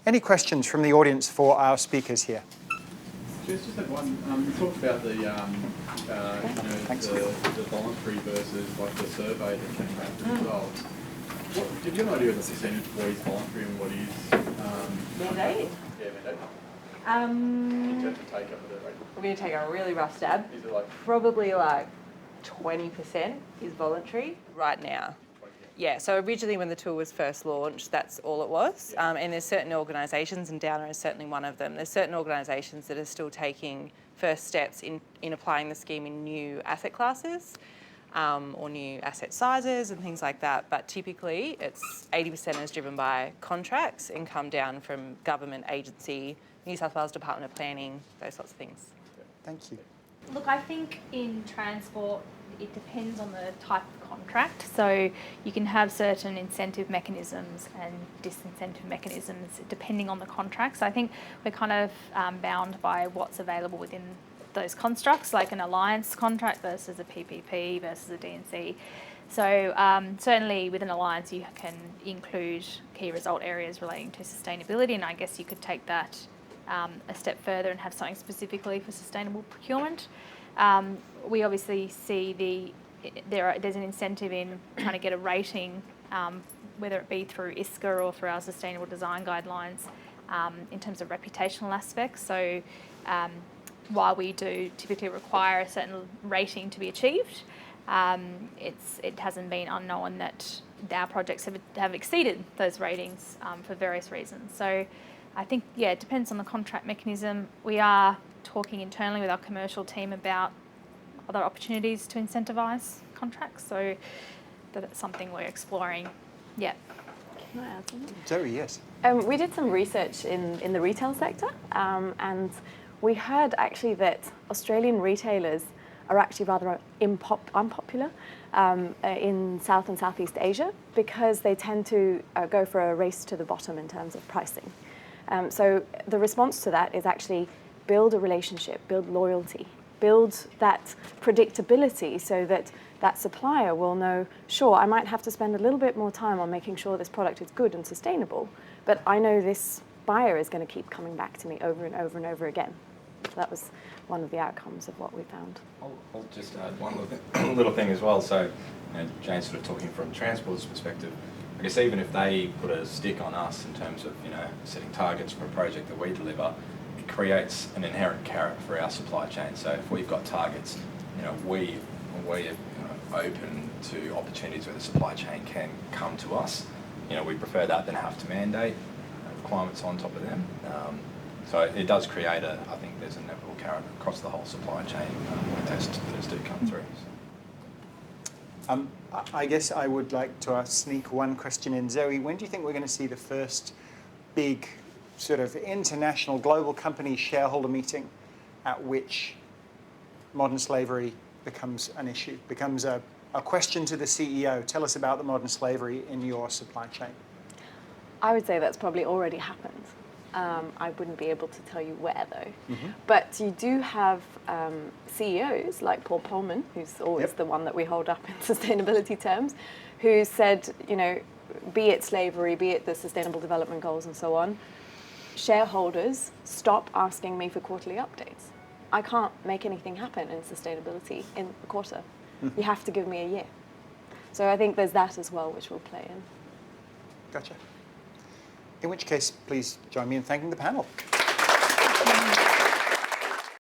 Any questions from the audience for our speakers here? Just had one. You talked about the voluntary versus like the survey that came back with results. Did you have an idea of the percentage what is voluntary and what is mandate? Yeah, mandate. You have to take up the rate. We're going to take a really rough stab. Is it like probably like 20% is voluntary right now. Yeah, so originally when the tool was first launched, that's all it was. And there's certain organisations, and Downer is certainly one of them, there's certain organisations that are still taking first steps in applying the scheme in new asset classes or new asset sizes and things like that. But typically it's 80% is driven by contracts and come down from government agency, New South Wales Department of Planning, those sorts of things. Thank you. Look, I think in transport, it depends on the type of contract. So you can have certain incentive mechanisms and disincentive mechanisms depending on the contract. So I think we're kind of bound by what's available within those constructs, like an alliance contract versus a PPP versus a DNC. So certainly with an alliance, you can include key result areas relating to sustainability, and I guess you could take that a step further and have something specifically for sustainable procurement. We obviously see there's an incentive in trying to get a rating, whether it be through ISCA or through our sustainable design guidelines, in terms of reputational aspects. So while we do typically require a certain rating to be achieved, it hasn't been unknown that our projects have exceeded those ratings for various reasons. So I think, yeah, it depends on the contract mechanism. We are talking internally with our commercial team about other opportunities to incentivise contracts, so that's something we're exploring. Yeah. Can I add something? Zoe, yes. We did some research in the retail sector, and we heard actually that Australian retailers are actually rather unpopular in South and Southeast Asia because they tend to go for a race to the bottom in terms of pricing. So the response to that is actually build a relationship, build loyalty, build that predictability so that that supplier will know, sure, I might have to spend a little bit more time on making sure this product is good and sustainable, but I know this buyer is going to keep coming back to me over and over and over again. So that was one of the outcomes of what we found. I'll just add one little thing as well. So, Jane's sort of talking from transport's perspective. I guess even if they put a stick on us in terms of setting targets for a project that we deliver, it creates an inherent carrot for our supply chain. So if we've got targets, we are open to opportunities where the supply chain can come to us. We prefer that than have to mandate requirements on top of them. So it does create I think there's a inevitable carrot across the whole supply chain when those do come through. I guess I would like to sneak one question in. Zoe, when do you think we're going to see the first big sort of international global company shareholder meeting at which modern slavery becomes an issue, becomes a question to the CEO? Tell us about the modern slavery in your supply chain. I would say that's probably already happened. I wouldn't be able to tell you where though. Mm-hmm. But you do have CEOs like Paul Polman, who's always the one that we hold up in sustainability terms, who said, be it slavery, be it the Sustainable Development Goals and so on, shareholders, stop asking me for quarterly updates. I can't make anything happen in sustainability in a quarter. Mm-hmm. You have to give me a year. So I think there's that as well, which will play in. Gotcha. In which case, please join me in thanking the panel.